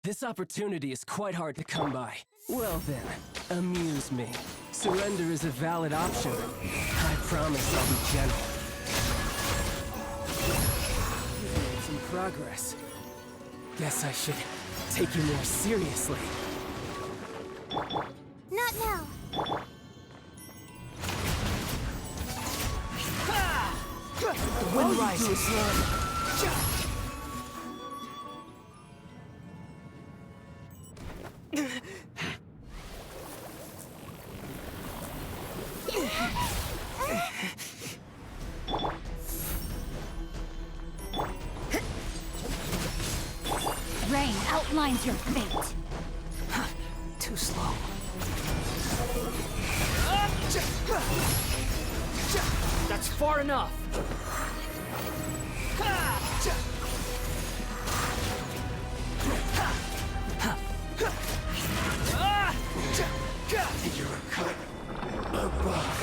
This opportunity is quite hard to come by. Well then, amuse me. Surrender is a valid option. I promise I'll be gentle. You've made some progress. Guess I should take you more seriously. Not now. The wind rises. Rain outlines your fate. Too slow. That's far enough! You're a cut above.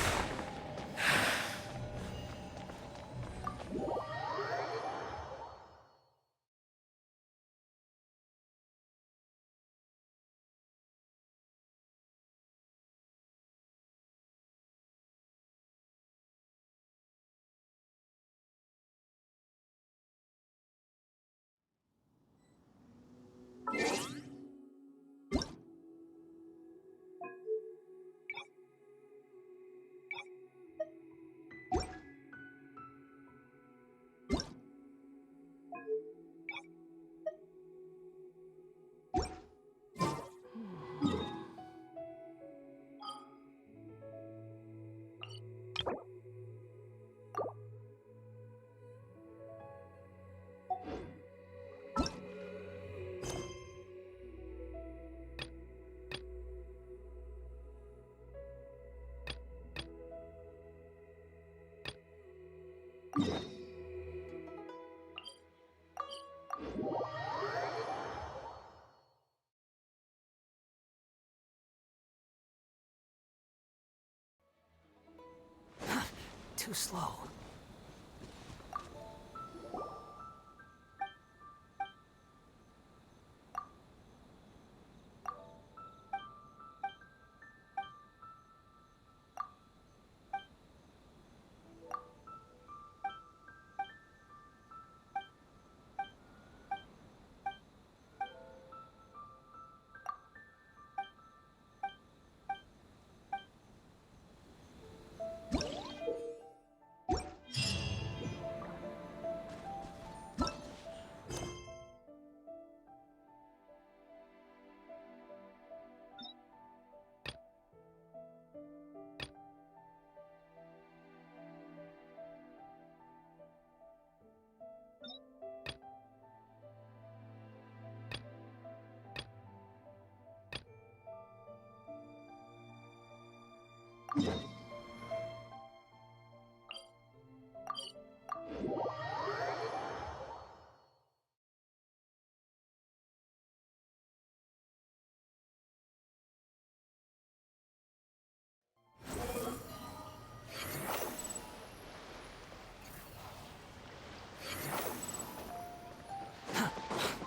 Too slow.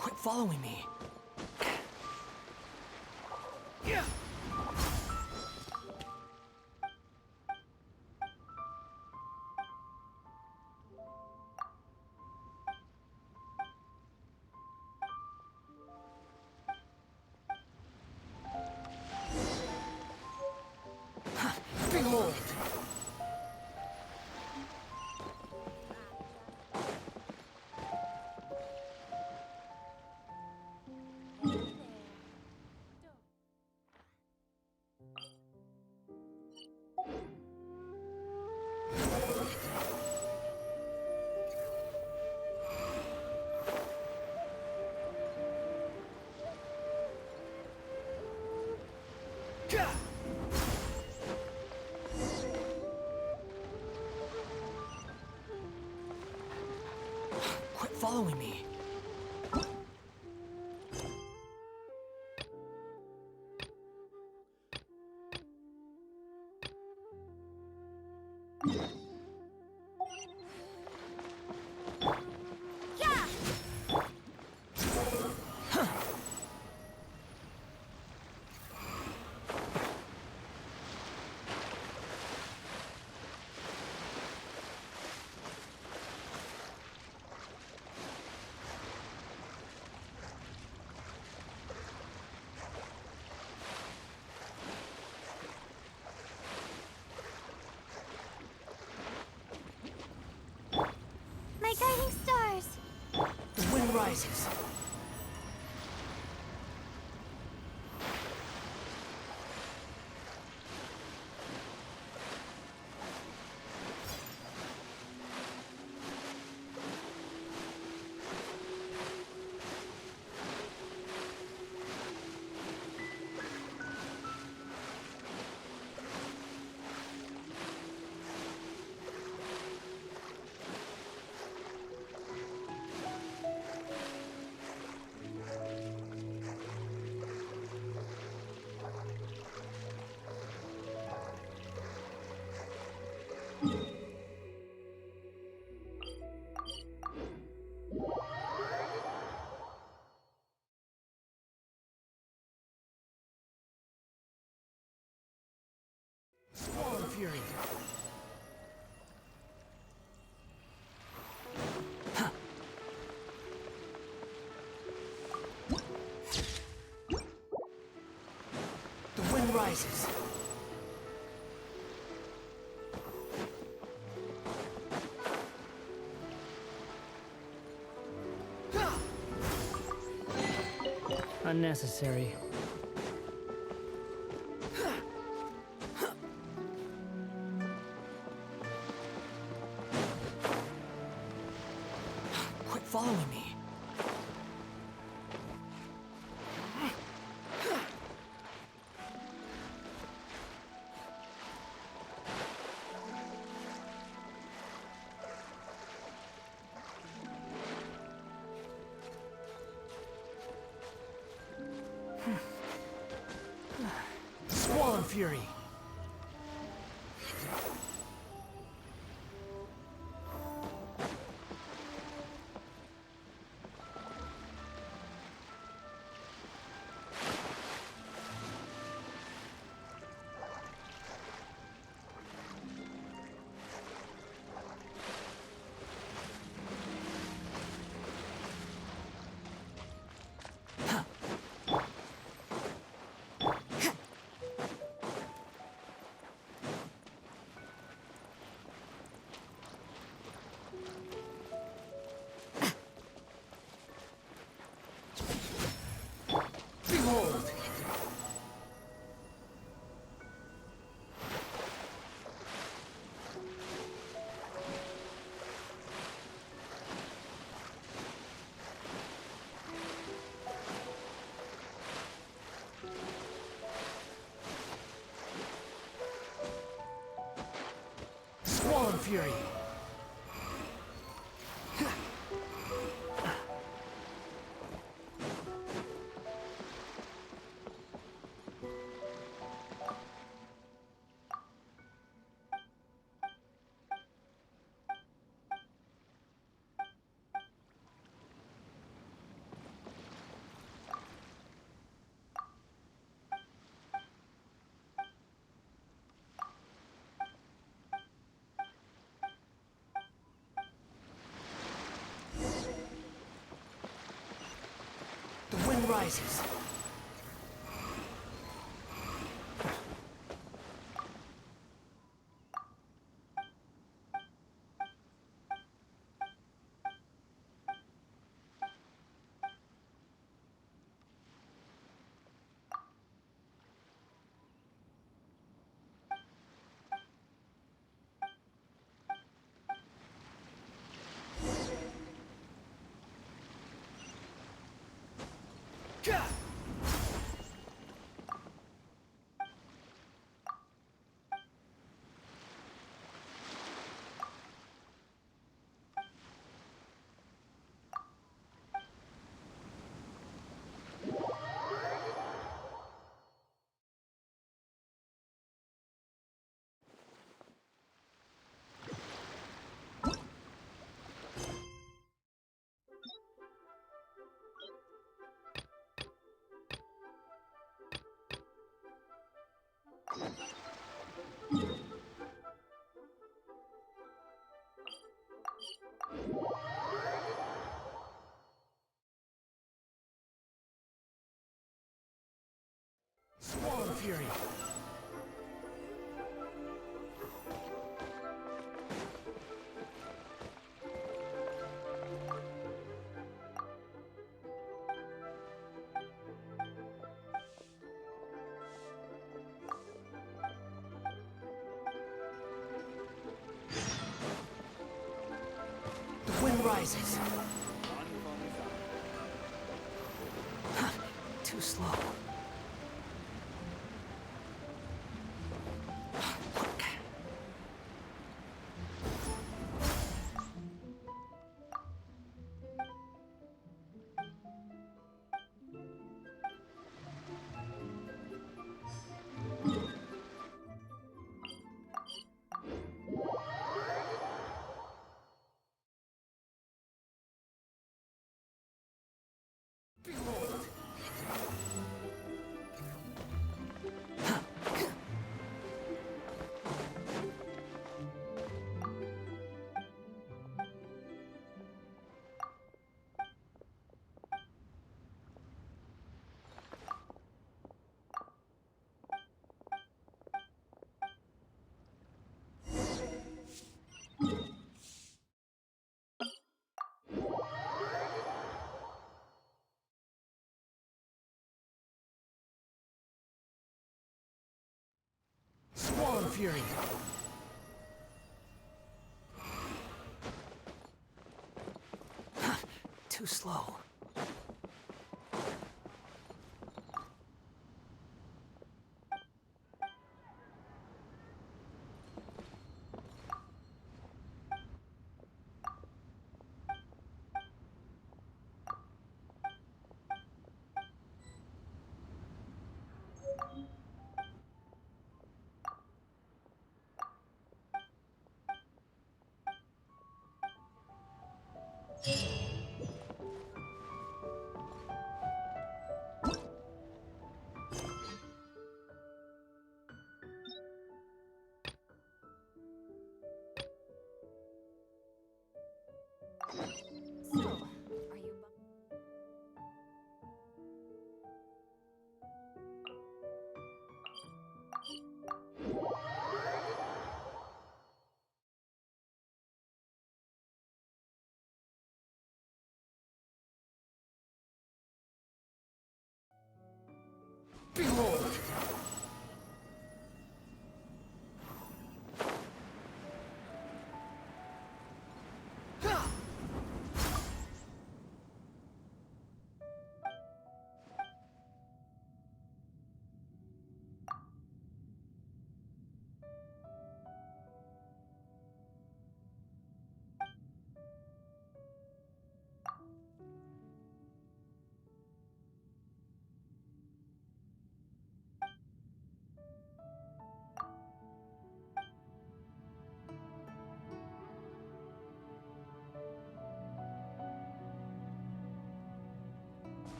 Quit following me. Behold! Quit following me. rises. Squall of Fury. The wind rises. Unnecessary. Quit following me. Squall and Fury. Behold! Squall and Fury. The wind rises. Gah! Squall and Fury. rises. Too slow. Behold! Swan Fury! Too slow. So, are you... Behold!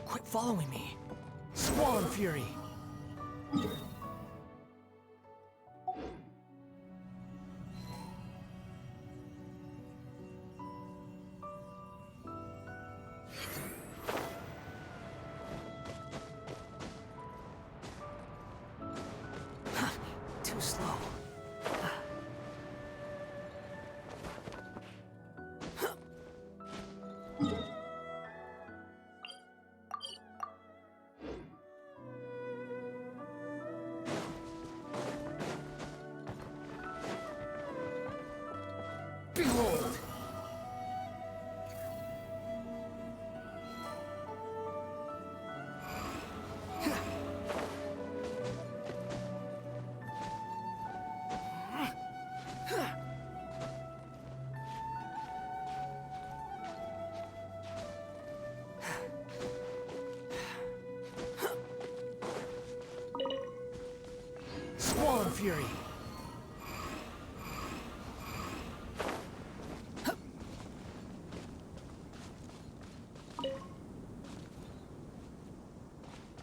Quit following me. Swan Fury! Too slow. Behold! Swan Fury!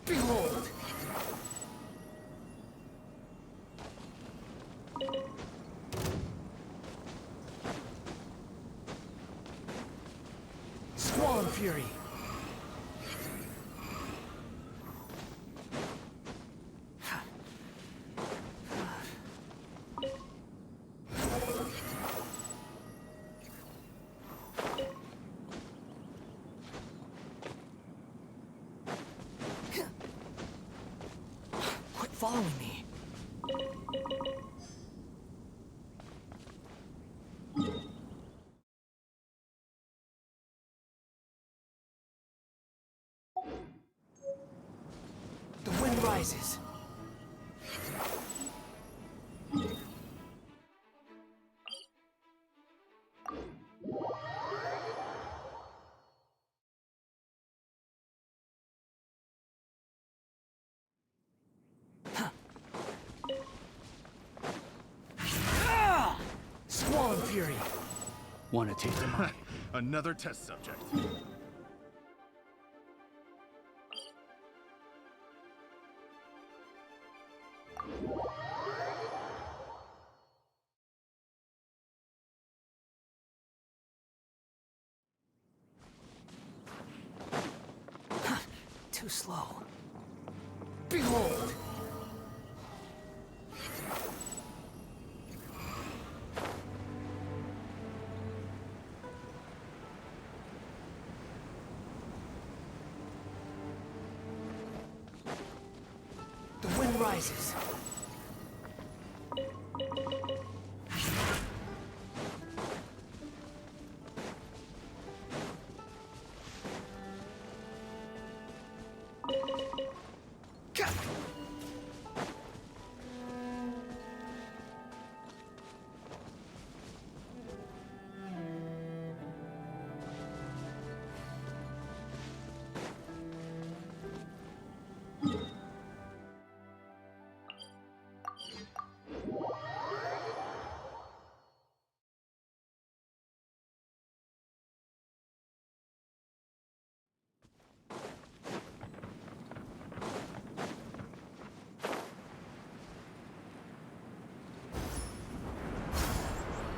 Behold! Swan Fury! Quit following me. The wind rises. Squall and Fury. Want to taste of mine? Another test subject. Too slow. Behold! The wind rises.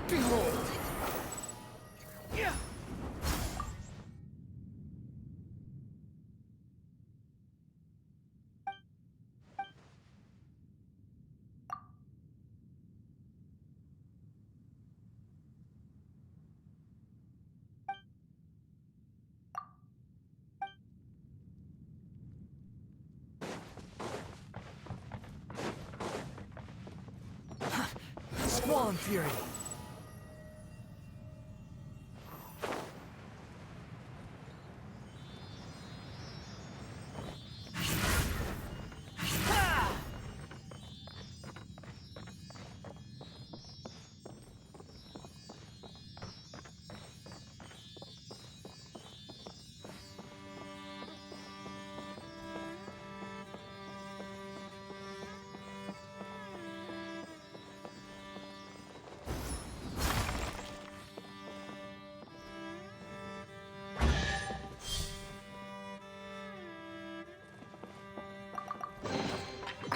Behold! Yeah. Squall and Fury.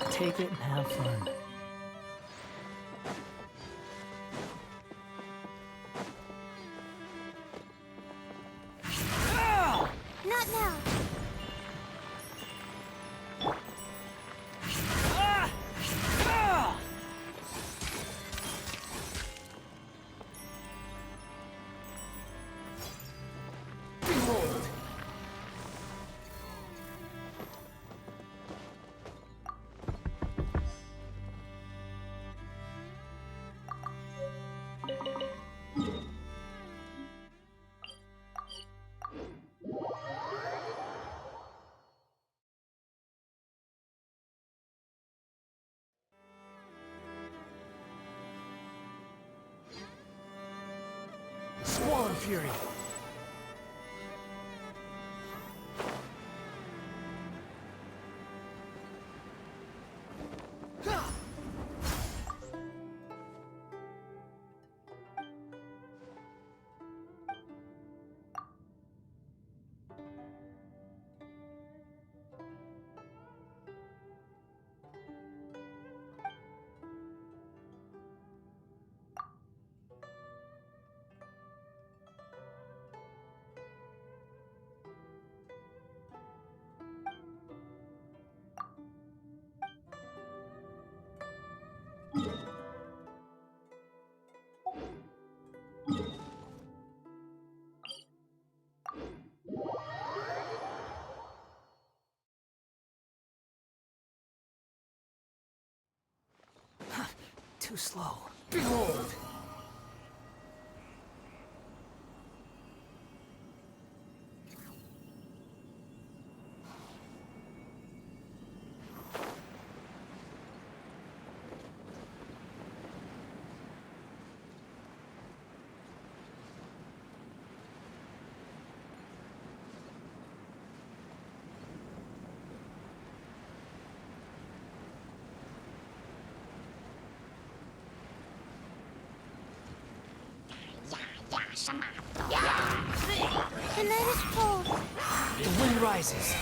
Take it and have fun. Not now. Behold! Squall and Fury. Too slow. Behold! The night is cold. The wind rises.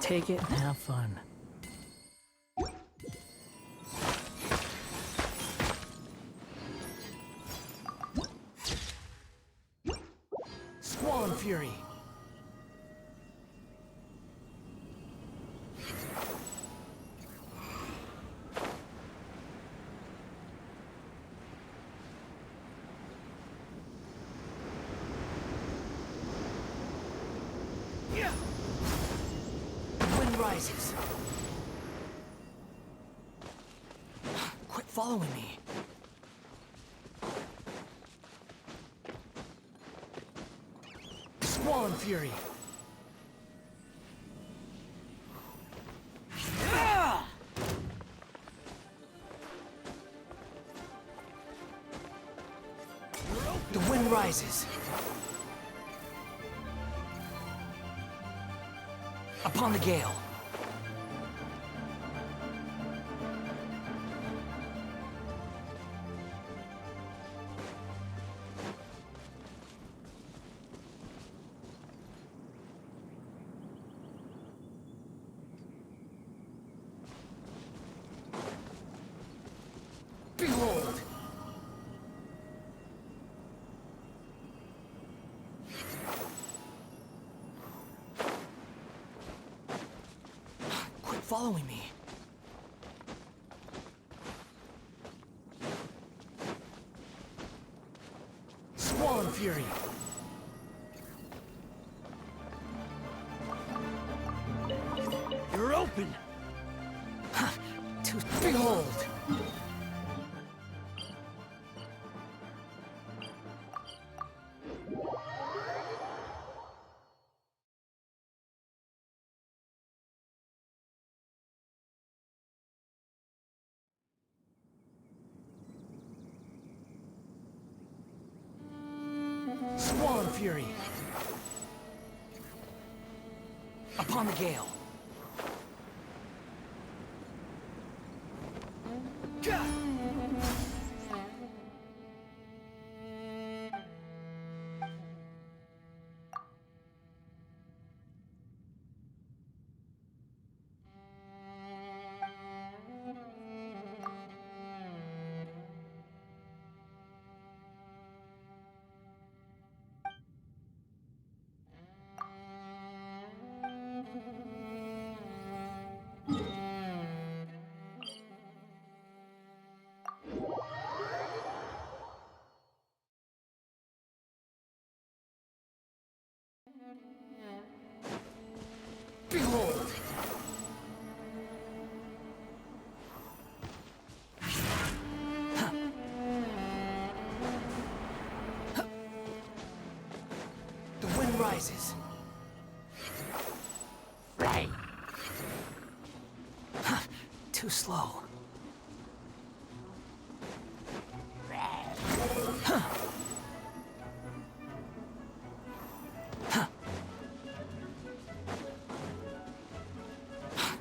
Take it and have fun. Squall Fury. The wind rises. Quit following me. Squall Fury. The wind rises. Upon the gale. Behold! Quit following me. Squall Fury. You're open. To behold! Squall Fury. Upon the gale. Behold! The wind rises. Too slow.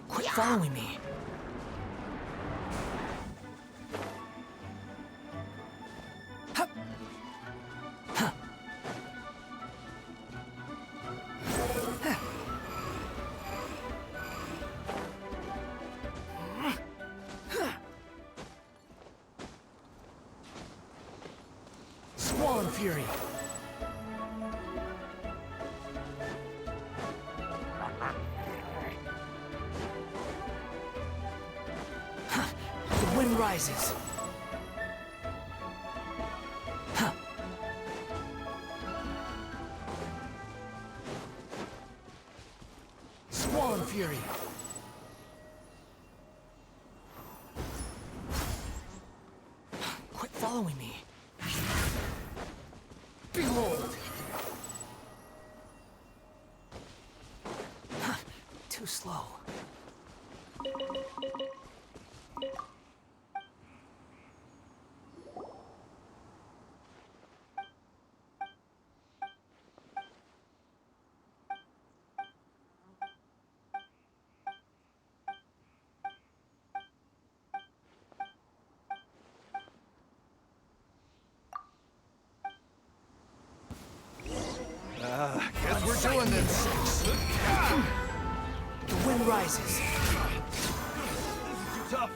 Quit following me. Squall Fury. The wind rises. Squall Fury. Quit following me. Behold! Too slow. doing this. The wind rises. This is too tough.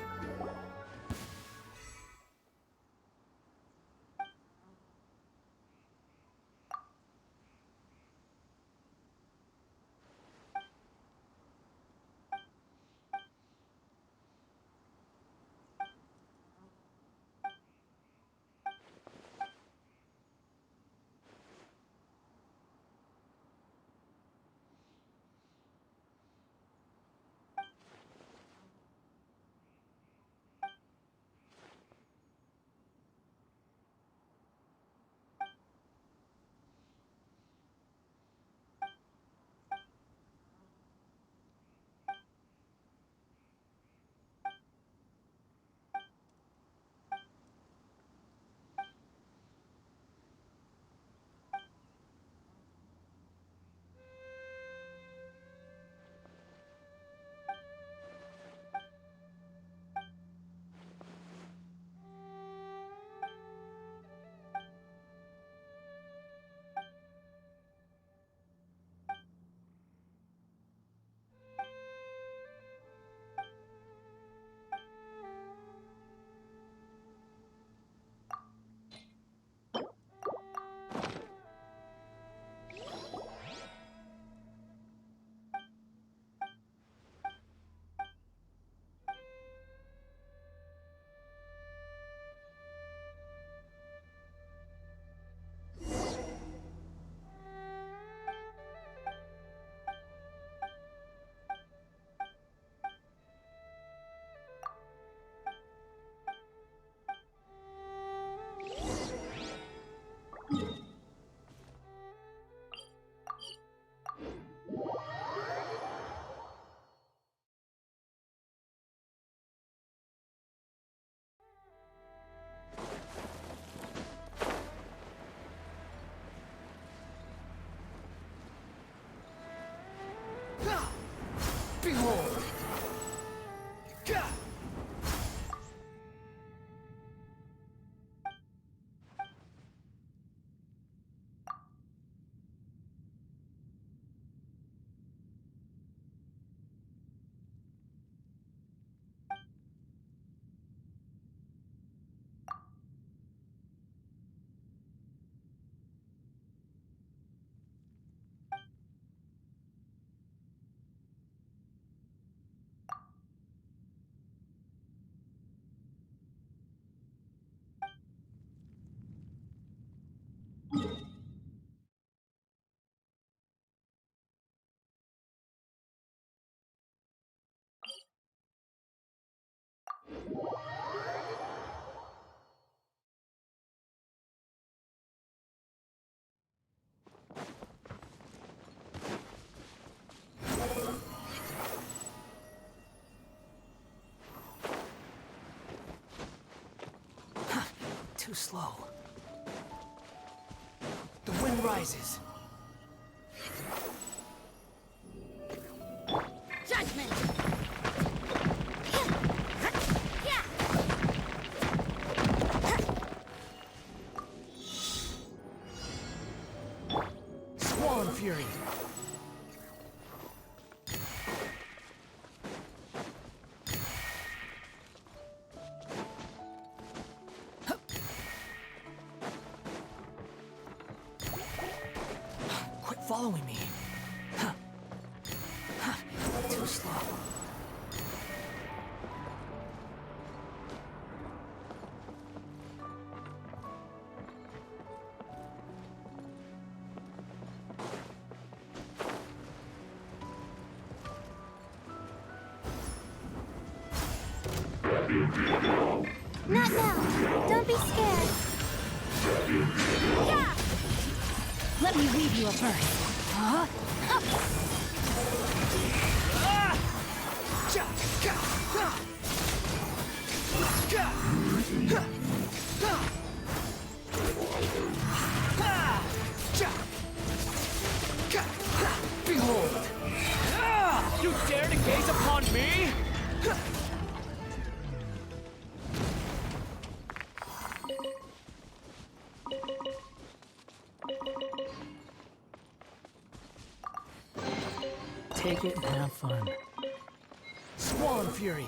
Behold! Too slow. The wind rises. Judgment! Squall and fury. Quit following me. Too slow. Not now. Don't be scared. Yeah! Let me weave you a verse. Huh? Behold! You dare to gaze upon me? take it and have fun. Squall and Fury.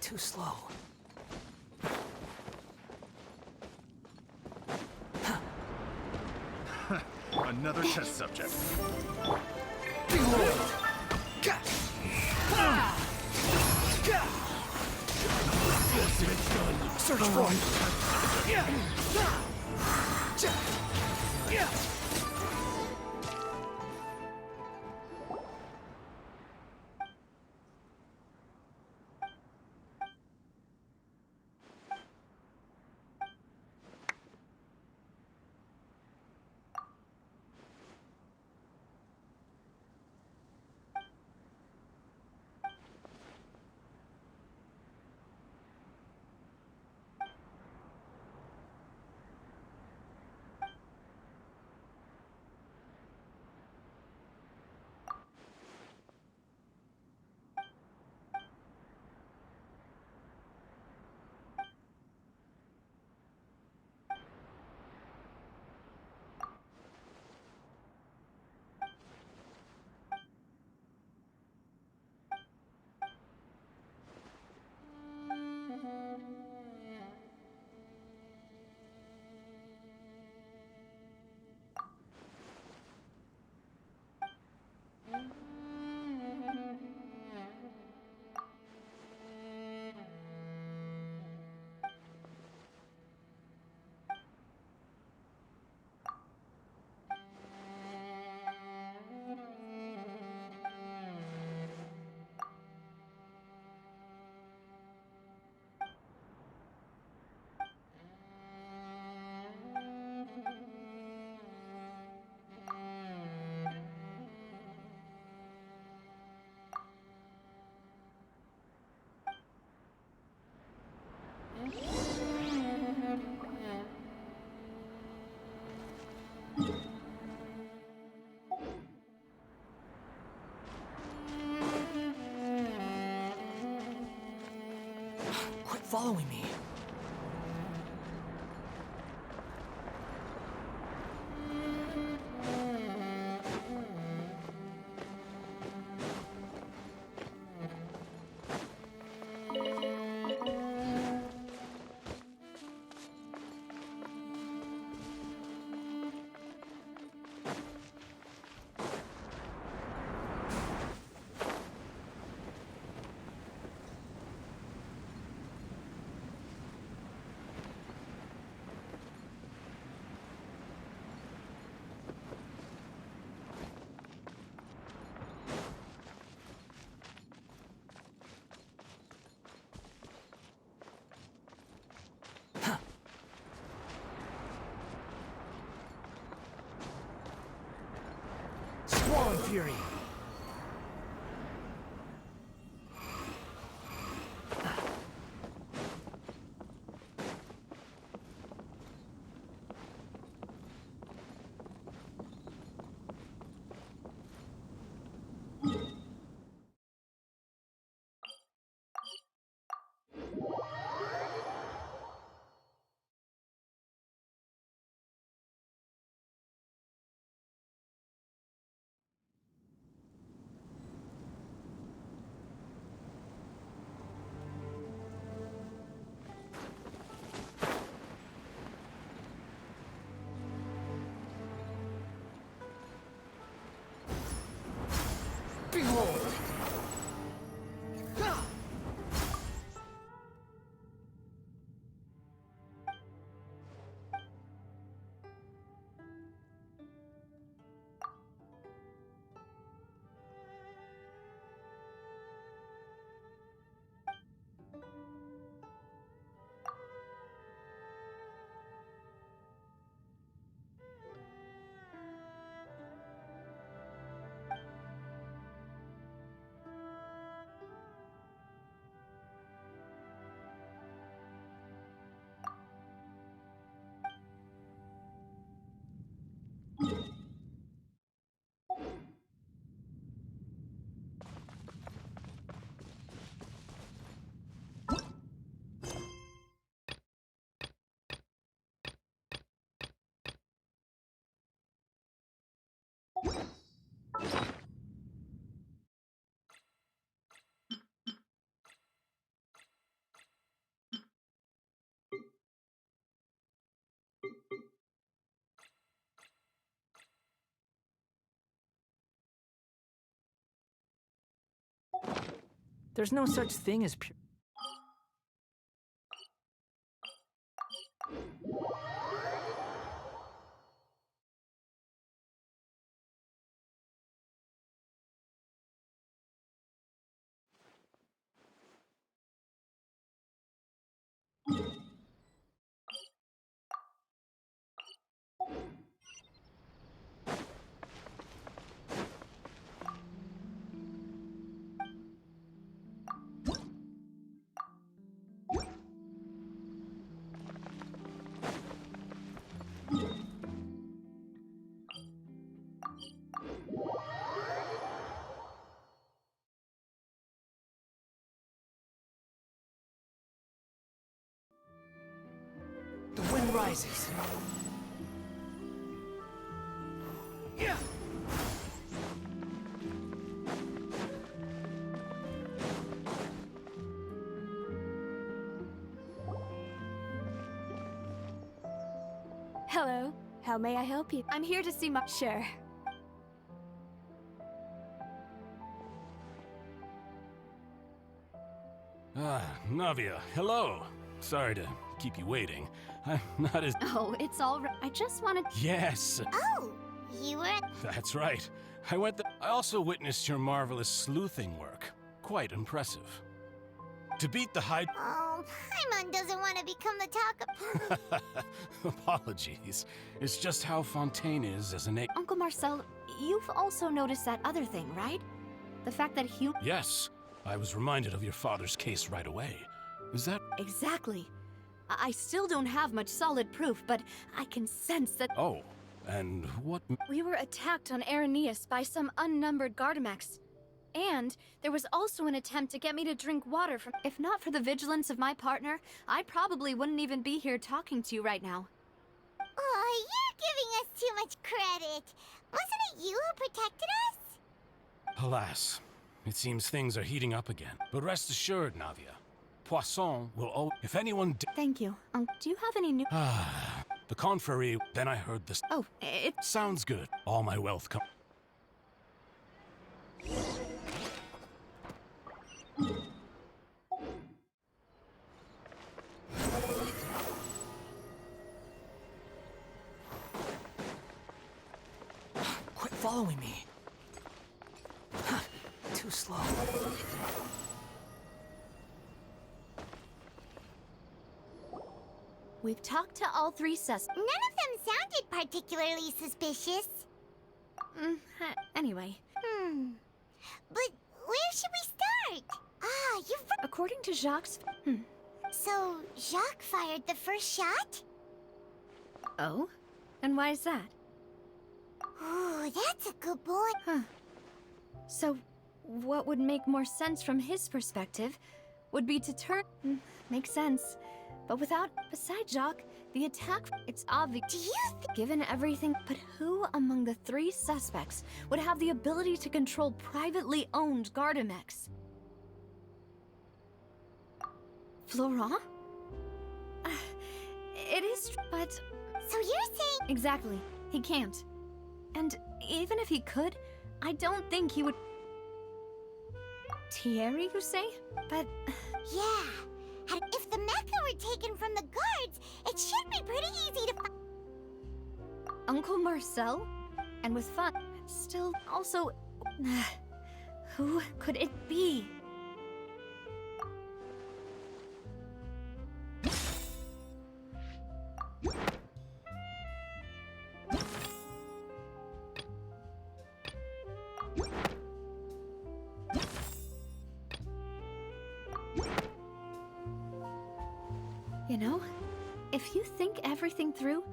Too slow. Another test subject. Behold! Search for it. Quit following me. Squall and Fury. There's no such thing as pure. The wind rises. Yeah. Hello. How may I help you? I'm here to see my... Sure. Ah, Navia, hello. Sorry to keep you waiting. I'm not as... Oh, it's all right. I just wanted... Yes, Oh, you were... that's right. I also witnessed your marvelous sleuthing work. Quite impressive. To beat the high... Oh, Paimon doesn't want to become the talk of... Apologies. It's just how Fontaine is as an a... Uncle Marcel, you've also noticed that other thing, right? The fact that Yes, I was reminded of your father's case right away. Is that... Exactly. I still don't have much solid proof, but I can sense that... Oh, and what... We were attacked on Araneus by some unnumbered Gardamex. And there was also an attempt to get me to drink water from... If not for the vigilance of my partner, I probably wouldn't even be here talking to you right now. Oh, you're giving us too much credit. Wasn't it you who protected us? Alas, it seems things are heating up again. But rest assured, Navia, Poisson will if anyone Thank you. Do you have any new... the confrérie, then I heard this. Oh, it... Sounds good. All my wealth come... Quit following me. Too slow. We've talked to all three sus... None of them sounded particularly suspicious. Anyway, But where should we start? Ah, according to Jacques... So, Jacques fired the first shot? Oh? And why is that? Ooh, that's a good point. So, what would make more sense from his perspective would be to turn... Makes sense. But besides Jacques, the attack, it's obvious. Do you Given everything, but who among the three suspects would have the ability to control privately owned Gardamex? Florent? It is, but... So you're saying... Exactly. He can't. And even if he could, I don't think he would... Thierry, you say? But... Yeah. If the mecha were taken from the guards, it should be pretty easy to find. Uncle Marcel? And with fun. Still, also... Who could it be? You know, if you think everything through,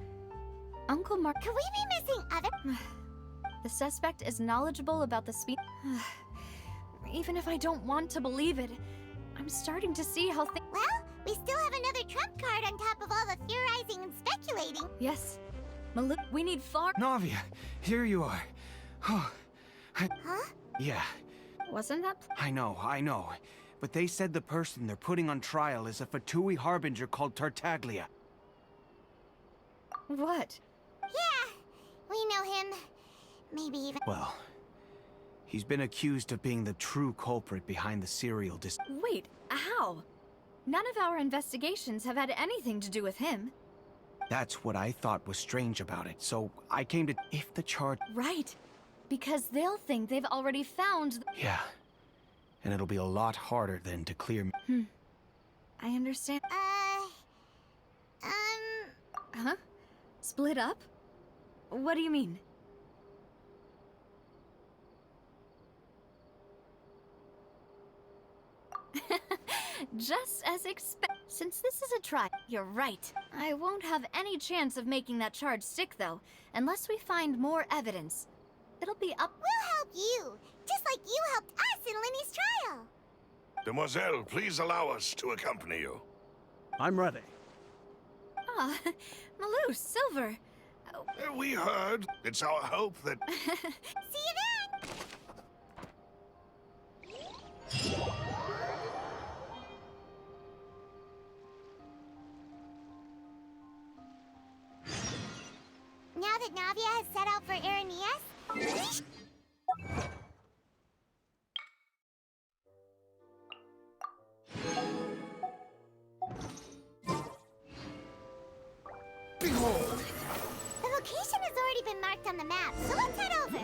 Uncle Mark... Could we be missing other... The suspect is knowledgeable about the speed... Even if I don't want to believe it, I'm starting to see how things... Well, we still have another trump card on top of all the theorizing and speculating. Yes. We need far... Navia, here you are. Oh, Huh? yeah, Wasn't that... I know. But they said the person they're putting on trial is a Fatui harbinger called Tartaglia. What? Yeah, we know him. Maybe even... Well, He's been accused of being the true culprit behind the serial Wait, how? None of our investigations have had anything to do with him. That's what I thought was strange about it, so I came to... If the charge... Right. Because they'll think they've already found... Yeah. And it'll be a lot harder then to clear... I understand. Huh? Split up? What do you mean? Just as Since this is a try, you're right. I won't have any chance of making that charge stick, though, unless we find more evidence. It'll be up... We'll help you, just like you helped us in Lenny's trial. Demoiselle, please allow us to accompany you. I'm ready. Ah, Malou, Silver. We heard. It's our hope that... See you then! Now that Navia has set out for Aranias, Behold! the location has already been marked on the map, so let's head over.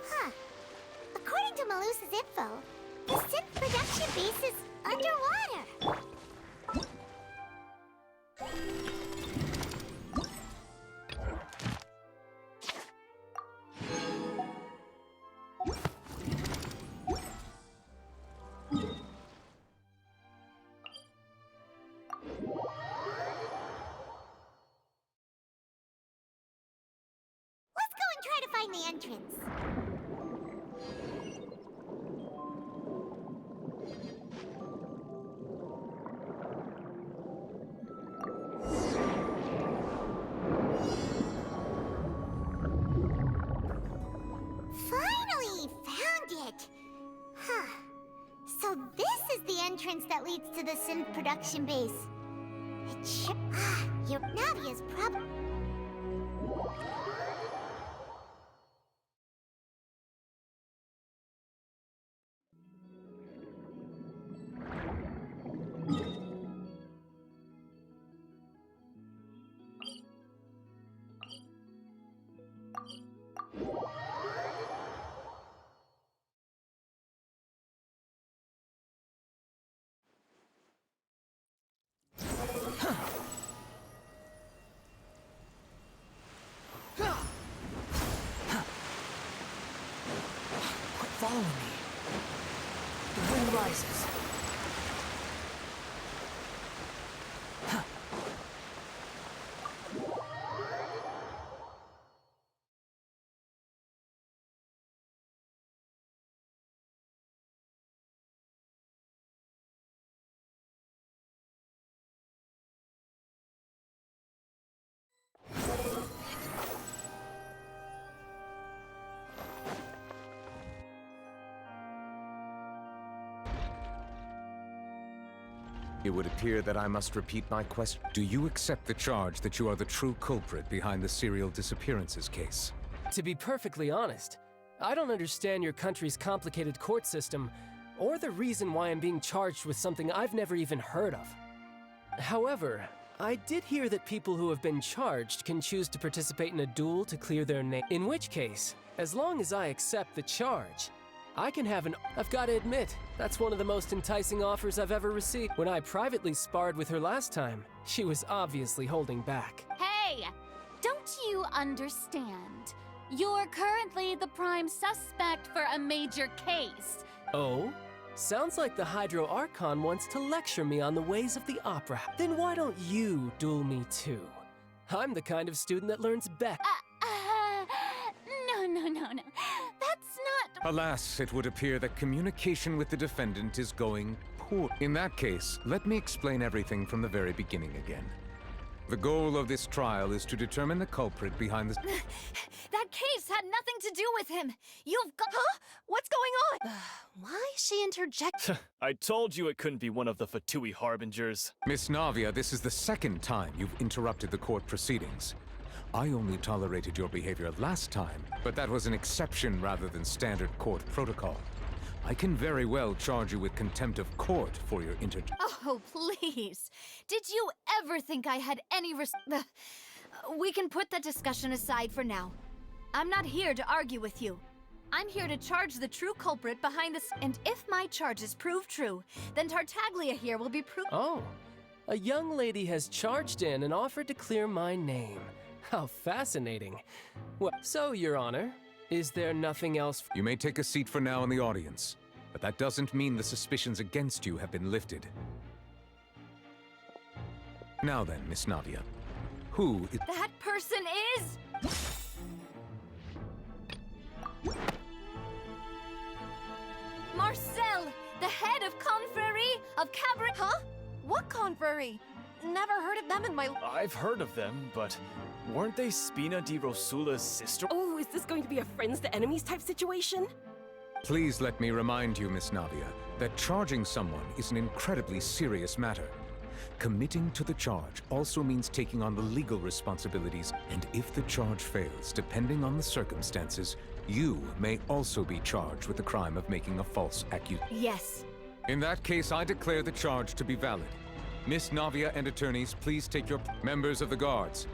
Huh. According to Malusa's info, the synth production base is underwater. Let's go and try to find the entrance. Finally found it! Huh. So this is the entrance that leads to the synth production base. It sure... your Navia's problem. Follow me. The wind rises. It would appear that I must repeat my question. Do you accept the charge that you are the true culprit behind the serial disappearances case? To be perfectly honest, I don't understand your country's complicated court system, or the reason why I'm being charged with something I've never even heard of. However, I did hear that people who have been charged can choose to participate in a duel to clear their name. In which case, as long as I accept the charge, I can have an... I've got to admit, that's one of the most enticing offers I've ever received. When I privately sparred with her last time, she was obviously holding back. Hey! Don't you understand? You're currently the prime suspect for a major case. Oh? Sounds like the Hydro Archon wants to lecture me on the ways of the opera. Then why don't you duel me too? I'm the kind of student that learns best. No. That's not... Alas, it would appear that communication with the defendant is going poor. In that case, let me explain everything from the very beginning again. The goal of this trial is to determine the culprit behind the... That case had nothing to do with him. You've got... Huh? What's going on? Why is she interjecting? I told you it couldn't be one of the Fatui Harbingers. Miss Navia, this is the second time you've interrupted the court proceedings. I only tolerated your behavior last time, but that was an exception rather than standard court protocol. I can very well charge you with contempt of court for your Oh, please. Did you ever think I had any We can put that discussion aside for now. I'm not here to argue with you. I'm here to charge the true culprit behind this. And if my charges prove true, then Tartaglia here will be Oh, a young lady has charged in and offered to clear my name. How fascinating. Well, so, Your Honor, is there nothing else? You may take a seat for now in the audience, but that doesn't mean the suspicions against you have been lifted. Now then, Miss Navia, who is— That person is... Marcel, the head of Confrérie of Cabaret. Huh? What confrérie? Never heard of them in my... I've heard of them, but weren't they Spina di Rosula's sister? Oh, is this going to be a friends to enemies type situation? Please let me remind you, Miss Navia, that charging someone is an incredibly serious matter. Committing to the charge also means taking on the legal responsibilities, and if the charge fails, depending on the circumstances, you may also be charged with the crime of making a false accusation. Yes. In that case, I declare the charge to be valid. Miss Navia and attorneys, please take your— Members of the guards.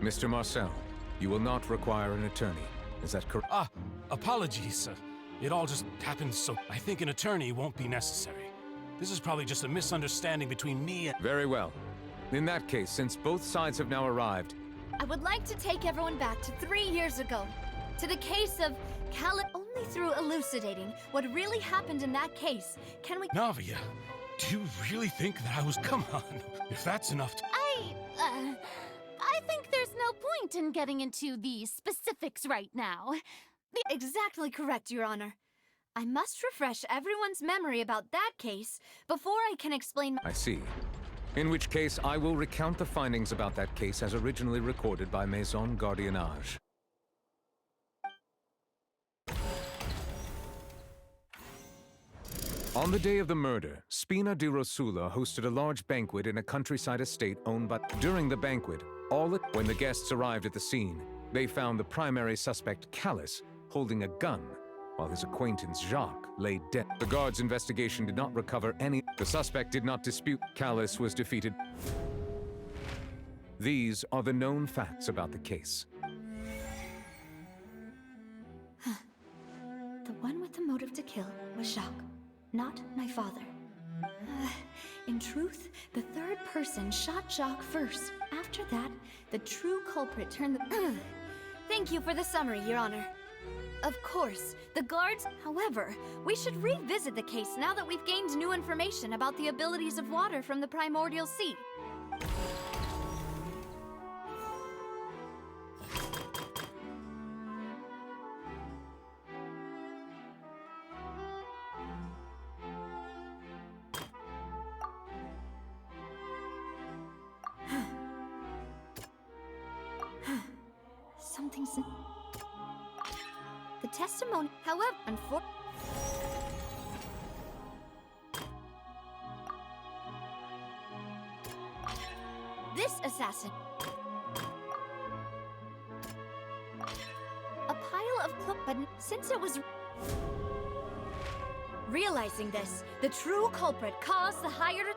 Mr. Marcel, you will not require an attorney. Is that correct? Apologies. It all just happened, so I think an attorney won't be necessary. This is probably just a misunderstanding between me and— Very well. In that case, since both sides have now arrived— I would like to take everyone back to 3 years ago, to the case of Only through elucidating what really happened in that case can we— Navia, do you really think that I was— Come on, if that's enough to— I think there's no point in getting into the specifics right now. Exactly correct, Your Honor. I must refresh everyone's memory about that case before I can explain— I see. In which case, I will recount the findings about that case as originally recorded by Maison Gardiennage. On the day of the murder, Spina di Rosula hosted a large banquet in a countryside estate owned by— During the banquet, when the guests arrived at the scene, they found the primary suspect, Callus, holding a gun, while his acquaintance, Jacques, lay dead. The guards' investigation did not recover any— The suspect did not dispute. Callus was defeated. These are the known facts about the case. The one with the motive to kill was Jacques, not my father. In truth, the third person shot Jacques first. After that, the true culprit turned the— Thank you for the summary, Your Honor. Of course, the guards— However, we should revisit the case now that we've gained new information about the abilities of water from the primordial sea. Something's— The testimony, however, This assassin— A pile of but since it was— Realizing this, the true culprit caused the hired—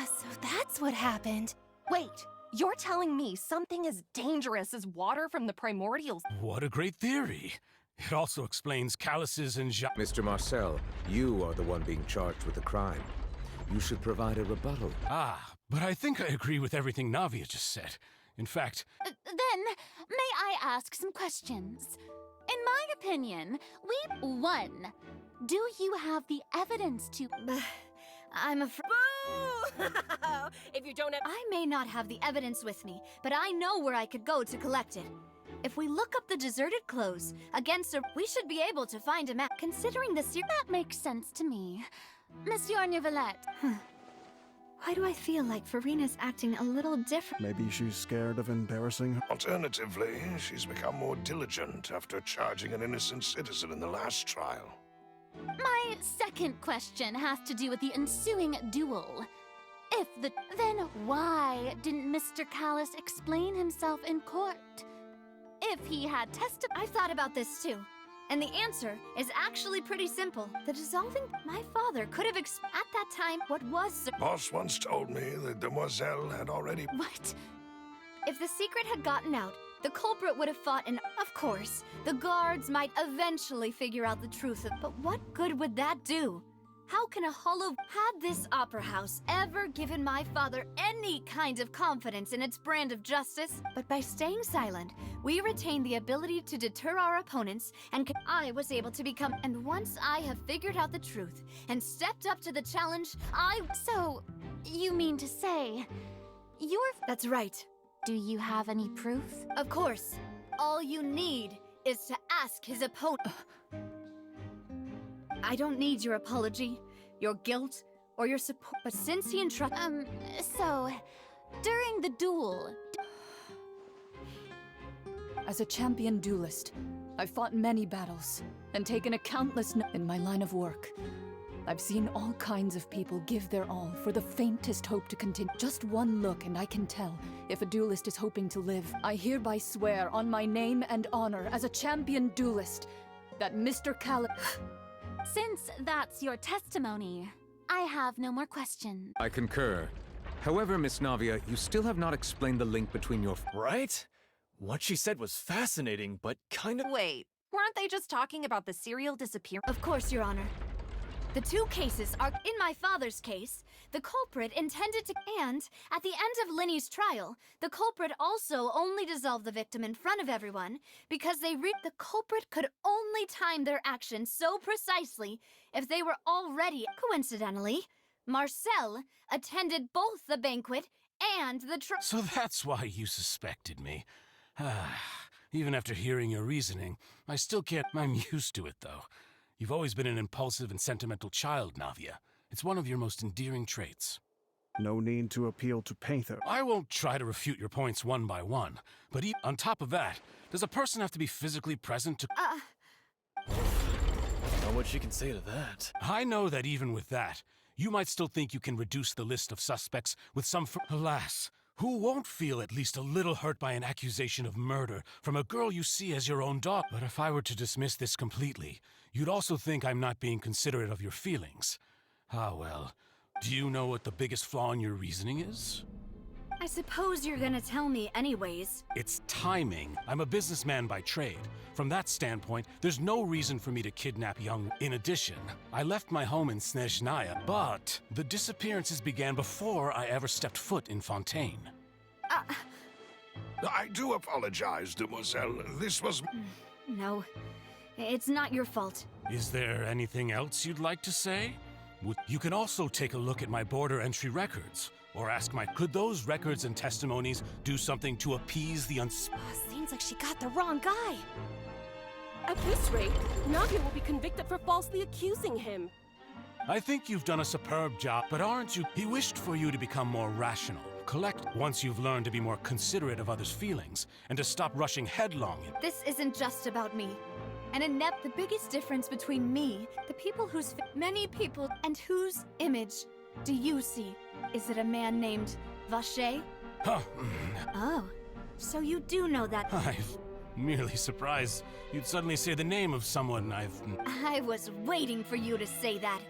So that's what happened. Wait, you're telling me something as dangerous as water from the primordials— What a great theory. It also explains Callus's and Jacques— Mr. Marcel, you are the one being charged with the crime. You should provide a rebuttal. But I think I agree with everything Navia just said. In fact— Then, may I ask some questions? In my opinion, One, do you have the evidence to— I'm afraid— If you don't have— I may not have the evidence with me, but I know where I could go to collect it. If we look up the deserted clothes against we should be able to find a map. Considering the That makes sense to me. Monsieur Neuvillette. Why do I feel like Farina's acting a little different? Maybe she's scared of embarrassing her. Alternatively, she's become more diligent after charging an innocent citizen in the last trial. My second question has to do with the ensuing duel. Then why didn't Mr. Callis explain himself in court? If he had testified... I've thought about this too. And the answer is actually pretty simple. The dissolving... My father could have at that time what was... Boss once told me that Demoiselle had already... What? If the secret had gotten out, the culprit would have fought and... Of course, the guards might eventually figure out the truth of... But what good would that do? How can a hollow... Had this opera house ever given my father any kind of confidence in its brand of justice? But by staying silent, we retained the ability to deter our opponents, and I was able to become... And once I have figured out the truth and stepped up to the challenge, So, you mean to say, That's right. Do you have any proof? Of course. All you need is to ask his opponent... I don't need your apology, your guilt, or your support, but since he entrusted... So, during the duel... As a champion duelist, I've fought many battles, and taken a countless in my line of work. I've seen all kinds of people give their all for the faintest hope to continue. Just one look and I can tell if a duelist is hoping to live. I hereby swear on my name and honor as a champion duelist that Mr. Callis... Since that's your testimony, I have no more questions. I concur. However, Miss Navia, you still have not explained the link between your... Right? What she said was fascinating, but kind of... Wait, weren't they just talking about the serial disappearance? Of course, Your Honor. The two cases are, in my father's case, the culprit intended to, and at the end of Linny's trial, the culprit also only dissolved the victim in front of everyone because the culprit could only time their actions so precisely if they were already, coincidentally, Marcel attended both the banquet and the So that's why you suspected me. Even after hearing your reasoning, I still can't... I'm used to it, though. You've always been an impulsive and sentimental child, Navia. It's one of your most endearing traits. No need to appeal to Painter. I won't try to refute your points one by one, but on top of that, does a person have to be physically present to... Know what she can say to that. I know that even with that, you might still think you can reduce the list of suspects with some... Alas, who won't feel at least a little hurt by an accusation of murder from a girl you see as your own daughter? But if I were to dismiss this completely, you'd also think I'm not being considerate of your feelings. Ah, well, do you know what the biggest flaw in your reasoning is? I suppose you're gonna tell me anyways. It's timing. I'm a businessman by trade. From that standpoint, there's no reason for me to kidnap young... In addition, I left my home in Snezhnaya, but the disappearances began before I ever stepped foot in Fontaine. I do apologize, Demoiselle. This was... No, it's not your fault. Is there anything else you'd like to say? You can also take a look at my border entry records. Or ask could those records and testimonies do something to appease the Seems like she got the wrong guy. At this rate, Navia will be convicted for falsely accusing him. I think you've done a superb job, but aren't you? He wished for you to become more rational. Once you've learned to be more considerate of others' feelings, and to stop rushing headlong. This isn't just about me. And the biggest difference between me, the people many people, and whose image do you see? Is it a man named Vache? Huh. Oh, so you do know that. I'm merely surprised you'd suddenly say the name of someone I was waiting for you to say that.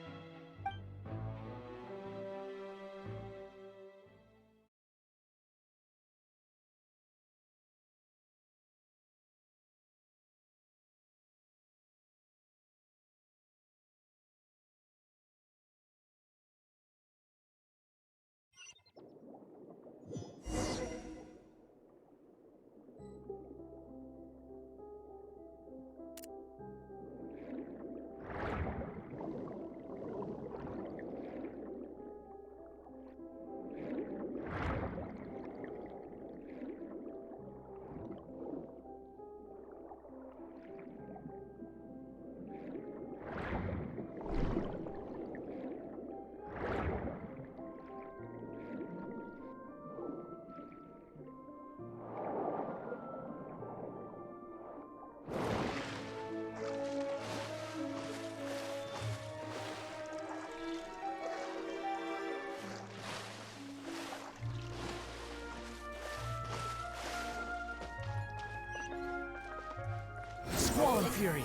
Fury.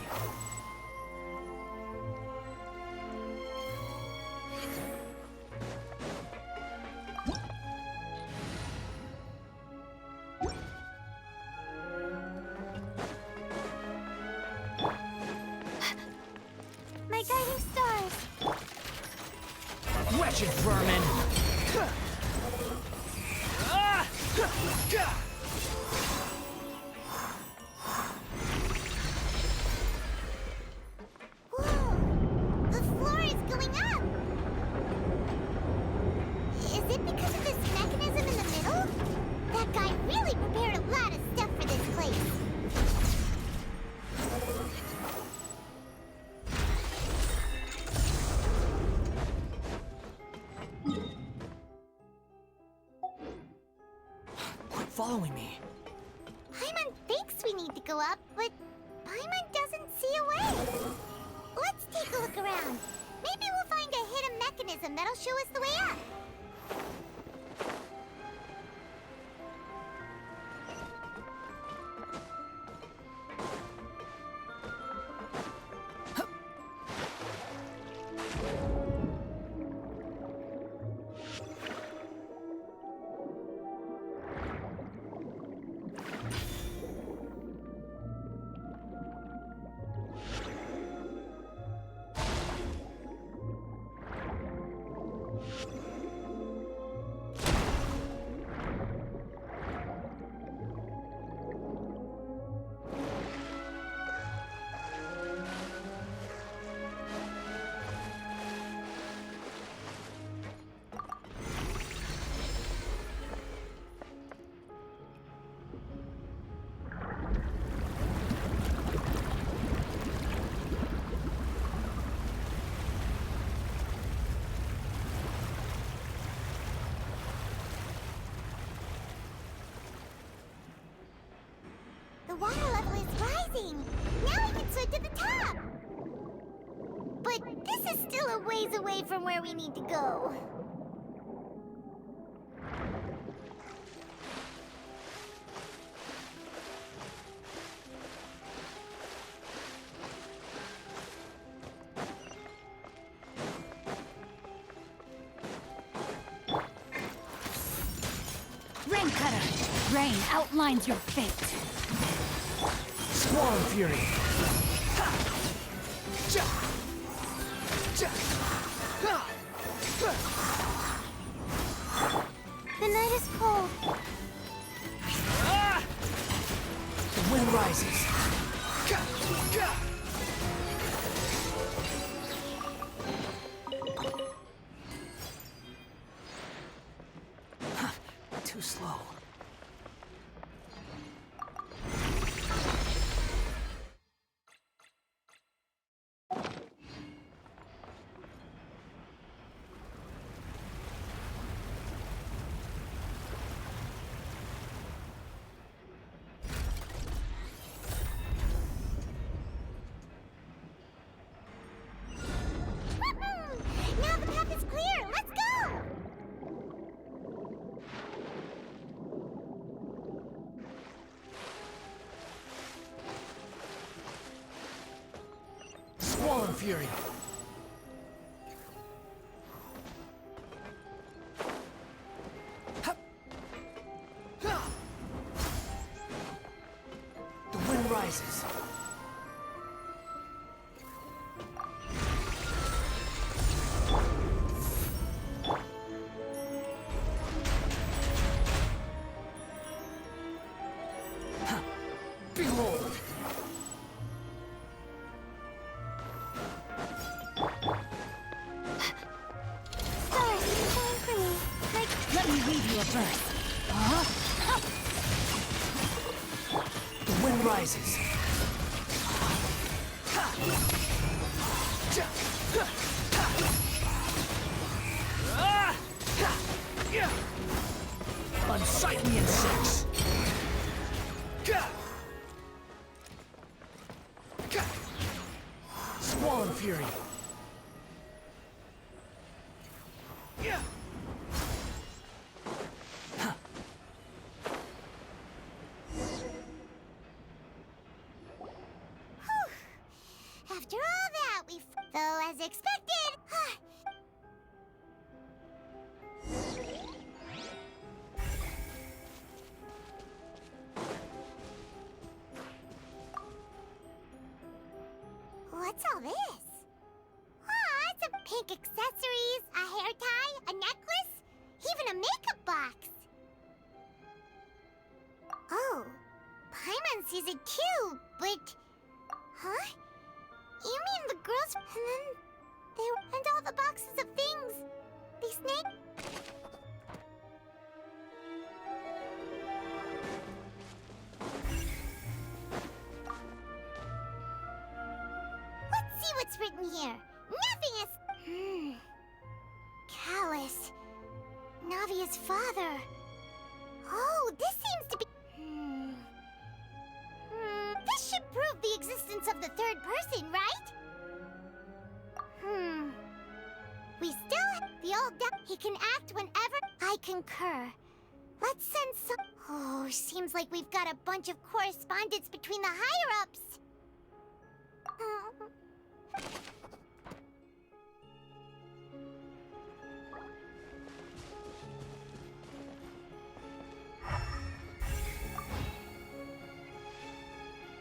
My guiding stars. Wretched vermin! Whoa! The floor is going up! Is it because of this mechanism in the middle? That guy really prepared a lot of stuff for this place. Quit following me. Paimon thinks we need to go up, but Paimon doesn't see a way. Let's take a look around. Maybe we'll find a hidden mechanism that'll show us the way up. The water level is rising. Now we can swim to the top. But this is still a ways away from where we need to go. Rain Cutter! Rain outlines your fate. Swarm Fury. The night is cold. The wind rises. Too slow. Now the path is clear. Let's go. Swarm Fury. The wind rises. Behold! Stars, shine for me. Let me read you a verse. The wind rises. Unsightly insects. Swarm Fury. As expected! What's all this? Aw, some pink accessories, a hair tie, a necklace, even a makeup box. Oh, Paimon sees it too, but... Huh? You mean the girls... And then... And all the boxes of things. The snake... Let's see what's written here. Nothing is... Callus. Navia's father. Oh, this seems to be... This should prove the existence of the third person, right? We still... The old... He can act whenever... I concur. Let's send some... Oh, seems like we've got a bunch of correspondence between the higher-ups.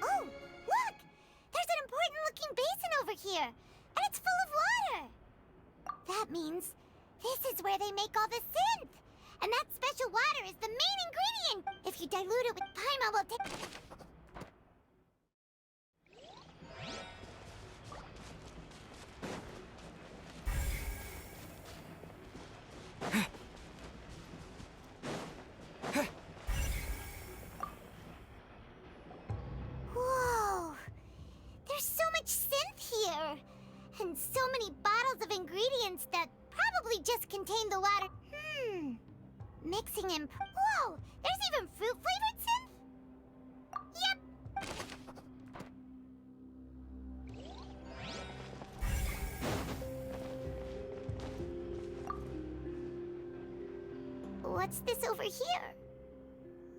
Oh, look! There's an important-looking basin over here, and it's full of water. That means this is where they make all the synth. And that special water is the main ingredient. If you dilute it with Paimon, will take... Whoa! There's so much synth here! And so many bottles of ingredients that probably just contain the water. Mixing in... Whoa! There's even fruit-flavored synth? Yep! What's this over here?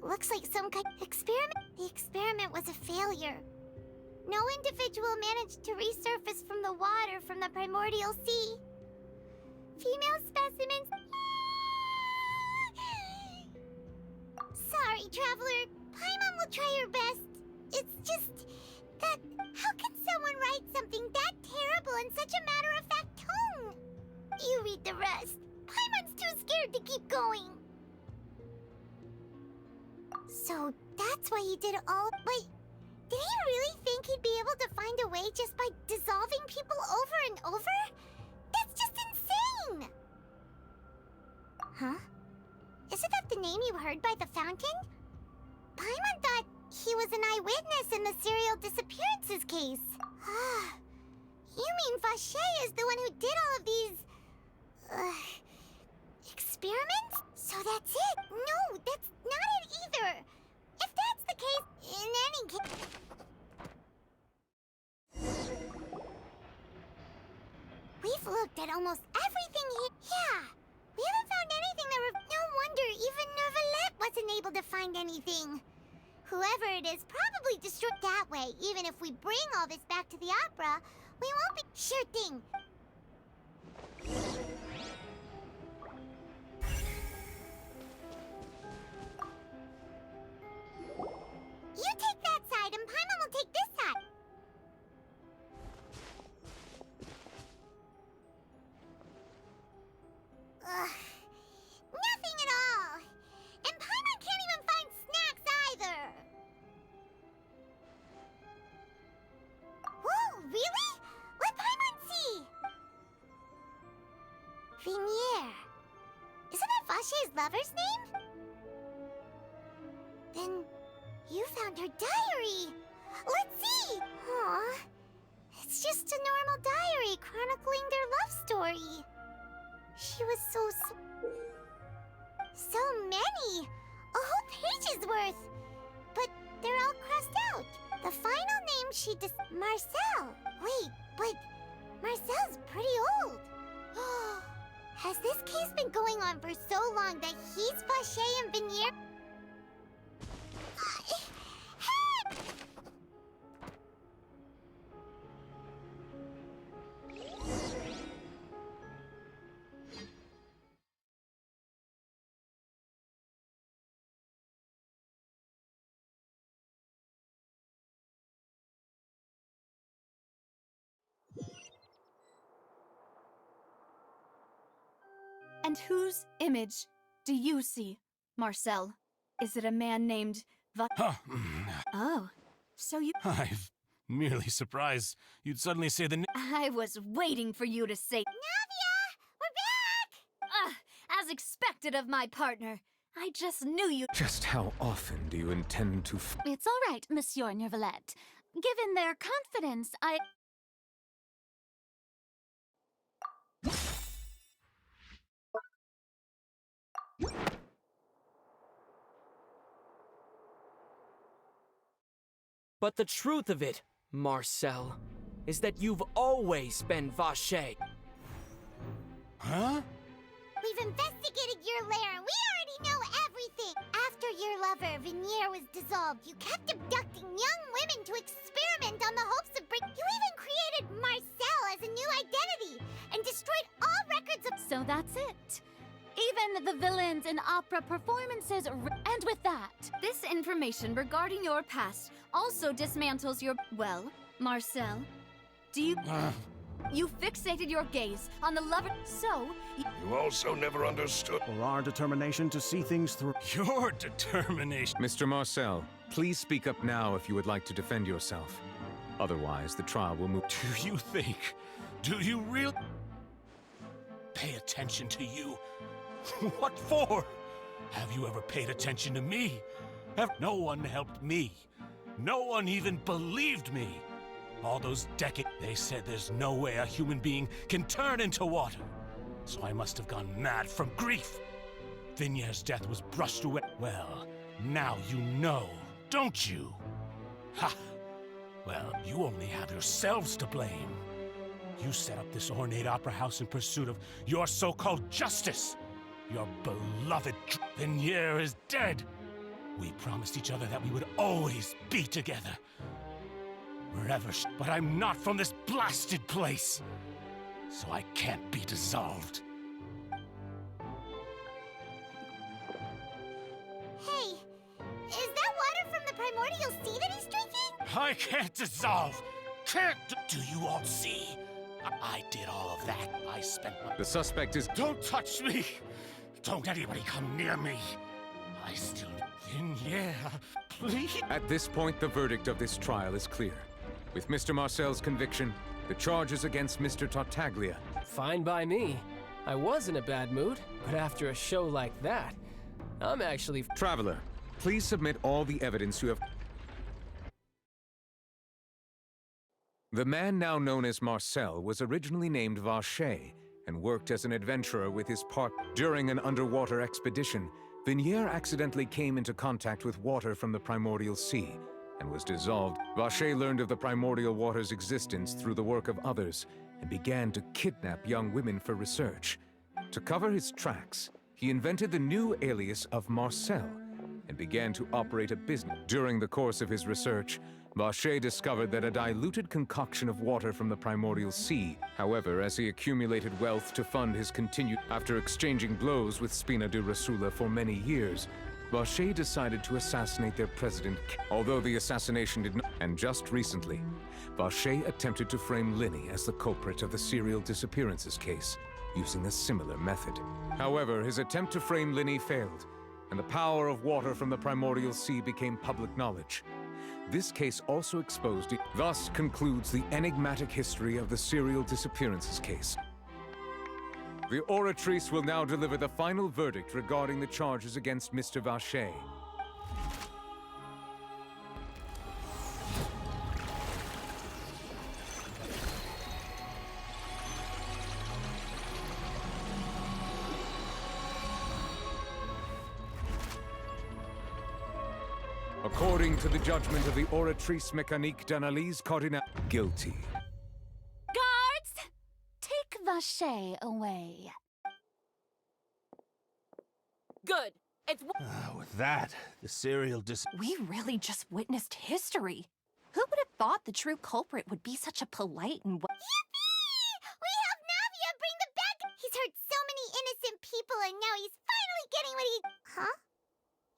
Looks like some kind of experiment. The experiment was a failure. No individual managed to resurface from the water from the primordial sea. Female specimens... Sorry, Traveler. Paimon will try her best. It's just that... How can someone write something that terrible in such a matter-of-fact tone? You read the rest. Paimon's too scared to keep going. So that's why he did it all... Wait, did he really think he'd be able to find a way just by dissolving people over and over? That's just insane! Huh? Isn't that the name you heard by the fountain? Paimon thought he was an eyewitness in the serial disappearances case. You mean Vache is the one who did all of these... experiments? So that's it? No, that's not it either! If that's the case, in any case... We've looked at almost everything here. Yeah, we haven't found anything that... No wonder even Nervalette wasn't able to find anything. Whoever it is probably destroyed that way. Even if we bring all this back to the opera, we won't be... Sure thing. You take that side, and Paimon will take this side. Nothing at all. And Paimon can't even find snacks either. Whoa, really? Let Paimon see. Vinier. Isn't that Vache's lover's name? Then you found her diary. Let's see. Aw. It's just a normal diary chronicling their love story. She was so many! A whole page's worth! But they're all crossed out. The final name she Marcel! Wait, but Marcel's pretty old. Has this case been going on for so long that he's Vache and Vinier? Hey! And whose image do you see, Marcel? Is it a man named Oh, so you... I'm merely surprised you'd suddenly say the I was waiting for you to say... Navia! We're back! As expected of my partner. I just knew you... Just how often do you intend to It's all right, Monsieur Nervalette. Given their confidence, But the truth of it, Marcel, is that you've always been Vache. Huh? We've investigated your lair and we already know everything! After your lover, Venier, was dissolved, you kept abducting young women to experiment on the hopes of You even created Marcel as a new identity and destroyed all records of... So that's it. Even the villains in opera performances and with that... This information regarding your past also dismantles your... Well, Marcel, do you... You fixated your gaze on the lover... So... You also never understood... Or our determination to see things through... Your determination... Mr. Marcel, please speak up now if you would like to defend yourself. Otherwise, the trial will move... Do you think... Do you really... Pay attention to you? What for? Have you ever paid attention to me? No one helped me. No one even believed me. All those decades, they said there's no way a human being can turn into water. So I must have gone mad from grief. Vinier's death was brushed away. Well, now you know, don't you? Ha! Well, you only have yourselves to blame. You set up this ornate opera house in pursuit of your so-called justice. Your beloved Vinier is dead. We promised each other that we would always be together. Wherever but I'm not from this blasted place. So I can't be dissolved. Hey, is that water from the primordial sea that he's drinking? I can't dissolve. Can't. Do you all see? I did all of that. I spent my... The suspect is... Don't touch me! Don't anybody come near me. I still... Vinier, please? At this point, the verdict of this trial is clear. With Mr. Marcel's conviction, the charges against Mr. Tartaglia... Fine by me. I was in a bad mood, but after a show like that, I'm actually... Traveler, please submit all the evidence you have... The man now known as Marcel was originally named Vache and worked as an adventurer with his partner. During an underwater expedition, Vinier accidentally came into contact with water from the primordial sea and was dissolved. Vache learned of the primordial water's existence through the work of others and began to kidnap young women for research. To cover his tracks, he invented the new alias of Marcel and began to operate a business. During the course of his research, Vache discovered that a diluted concoction of water from the primordial sea. However, as he accumulated wealth to fund his continued... After exchanging blows with Spina di Rosula for many years, Vache decided to assassinate their president. Although the assassination did not... And just recently, Vache attempted to frame Linny as the culprit of the serial disappearances case, using a similar method. However, his attempt to frame Linny failed, and the power of water from the primordial sea became public knowledge. This case also exposed it. Thus concludes the enigmatic history of the serial disappearances case. The Oratrice will now deliver the final verdict regarding the charges against Mr. Vache. According to the judgment of the Oratrice Mécanique d'Analyse Cardinal, guilty. Guards! Take Vache away. Good. It's... With that, the serial We really just witnessed history. Who would have thought the true culprit would be such a polite and... Yippee! We have Navia bring the back! He's hurt so many innocent people and now he's finally getting what he... Huh?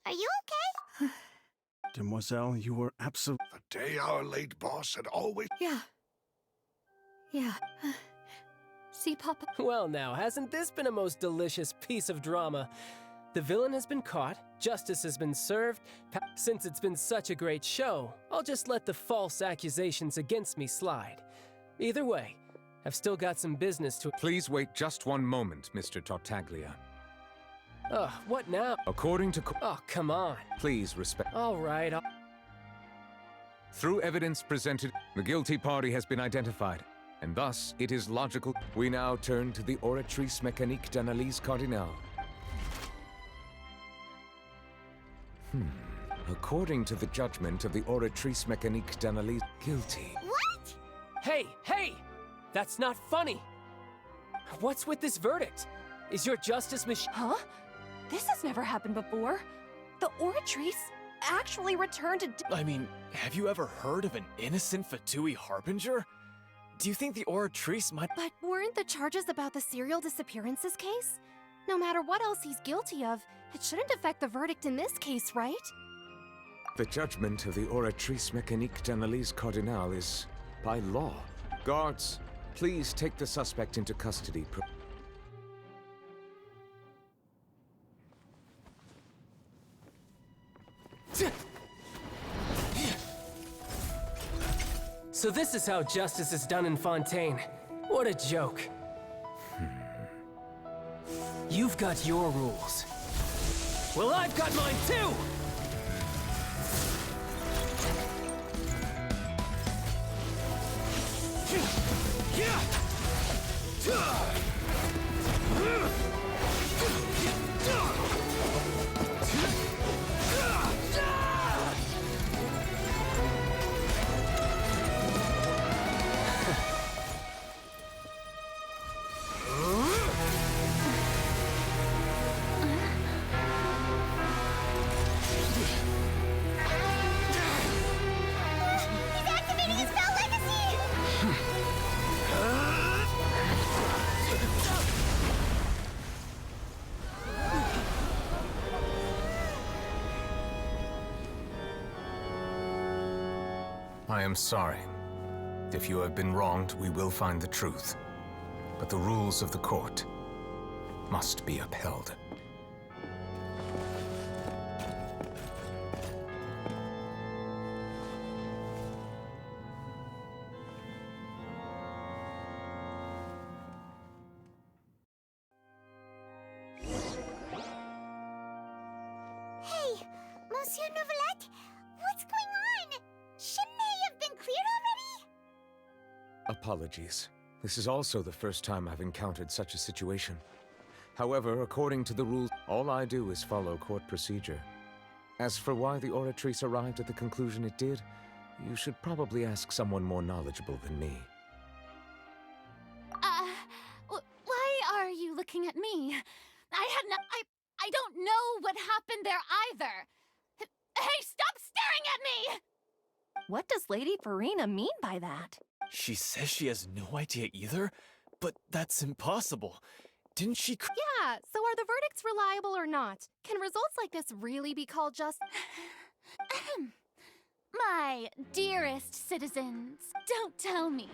Are you okay? Demoiselle, you were absolutely... The day our late boss had always... Yeah. See, Papa? Well now, hasn't this been a most delicious piece of drama? The villain has been caught, justice has been served. Since it's been such a great show, I'll just let the false accusations against me slide. Either way, I've still got some business to— Please wait just one moment, Mr. Tartaglia. Ugh, what now? According to— Oh, come on. Please respect— All right, Through evidence presented, the guilty party has been identified, and thus it is logical. We now turn to the Oratrice Mécanique d'Analyse Cardinale. According to the judgment of the Oratrice Mécanique d'Analyse, guilty. What? Hey, hey! That's not funny! What's with this verdict? Is your justice machine— Huh? This has never happened before. The Oratrice actually returned to— I mean, have you ever heard of an innocent Fatui Harbinger? Do you think the Oratrice might— But weren't the charges about the serial disappearances case? No matter what else he's guilty of, it shouldn't affect the verdict in this case, right? The judgment of the Oratrice Mécanique d'Analyse Cardinale is by law. Guards, please take the suspect into custody. So this is how justice is done in Fontaine. What a joke. You've got your rules. Well, I've got mine too! He's activating his spell legacy! I am sorry. If you have been wronged, we will find the truth. But the rules of the court must be upheld. Hey, Monsieur Novelette, what's going on? Shouldn't they have been cleared already? Apologies. This is also the first time I've encountered such a situation. However, according to the rules, all I do is follow court procedure. As for why the Oratrice arrived at the conclusion it did, you should probably ask someone more knowledgeable than me. Why are you looking at me? I don't know what happened there either. Hey, stop staring at me! What does Lady Farina mean by that? She says she has no idea either? But that's impossible. Didn't she— Yeah, so are the verdicts reliable or not? Can results like this really be called just— My dearest citizens, don't tell me.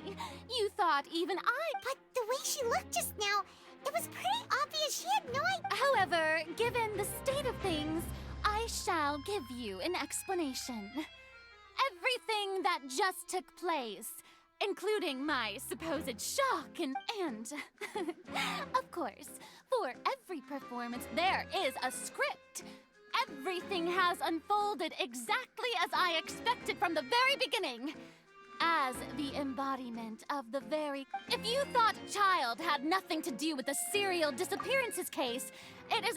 You thought even I— But the way she looked just now, it was pretty obvious she had no idea. However, given the state of things, I shall give you an explanation. Everything that just took place, including my supposed shock and of course, for every performance there is a script. Everything has unfolded exactly as I expected from the very beginning. As the embodiment of the very— If you thought Child had nothing to do with the serial disappearances case, it is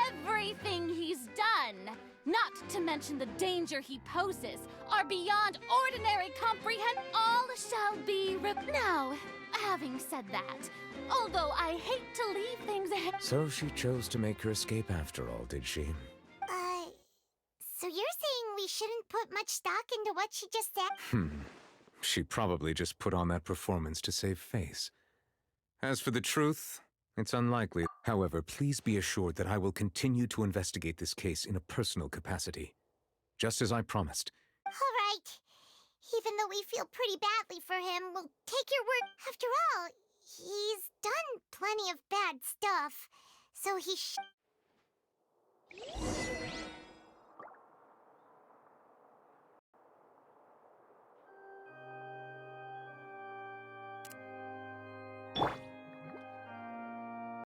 everything he's done, not to mention the danger he poses, are beyond ordinary comprehension. All shall be Now, having said that, although I hate to leave things ahead— So she chose to make her escape after all, did she? So you're saying we shouldn't put much stock into what she just said? She probably just put on that performance to save face. As for the truth, it's unlikely. However, please be assured that I will continue to investigate this case in a personal capacity, just as I promised. All right. Even though we feel pretty badly for him, we'll take your word. After all, He's done plenty of bad stuff, so he